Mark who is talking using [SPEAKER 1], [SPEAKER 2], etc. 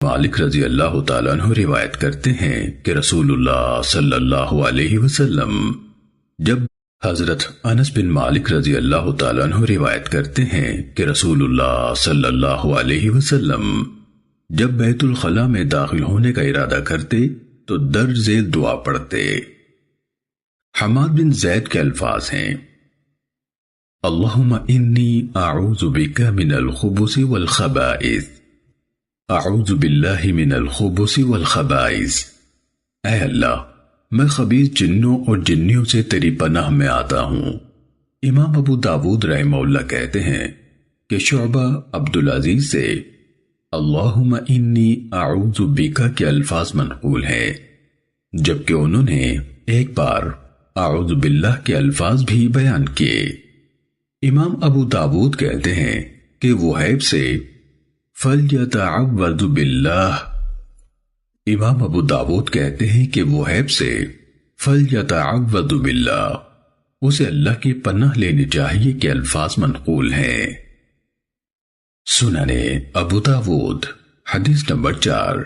[SPEAKER 1] مالک رضی اللہ تعالیٰ عنہ روایت کرتے ہیں کہ رسول اللہ صلی اللہ علیہ وسلم جب حضرت انس بن مالک رضی اللہ تعالیٰ عنہ روایت کرتے ہیں کہ رسول اللہ صلی اللہ علیہ وسلم جب بیت الخلاء میں داخل ہونے کا ارادہ کرتے تو درج ذیل دعا پڑھتے۔ حماد بن زید کے الفاظ ہیں: اللہم انی اعوذ بک من الخبث والخبائث، اعوذ باللہ من الخبث والخبائث۔ اے اللہ، میں خبیث جنوں اور جنیوں سے تیری پناہ میں آتا ہوں۔ امام ابو داود رحمہ اللہ کہتے ہیں کہ شعبہ عبدالعزیز سے اللہم انی اعوذ بک کے الفاظ منقول ہیں، جبکہ انہوں نے ایک بار اعوذ باللہ کے الفاظ بھی بیان کیے۔ امام ابو داود کہتے ہیں کہ وہیب سے فَلْيَتَعَوَّذُ بِاللَّهِ، امام ابو داود کہتے ہیں کہ وہیب سے فَلْيَتَعَوَّذُ بِاللَّهِ، اسے اللہ کی پناہ لینی چاہیے کہ الفاظ منقول ہیں۔ سنن ابو داود حدیث نمبر 4۔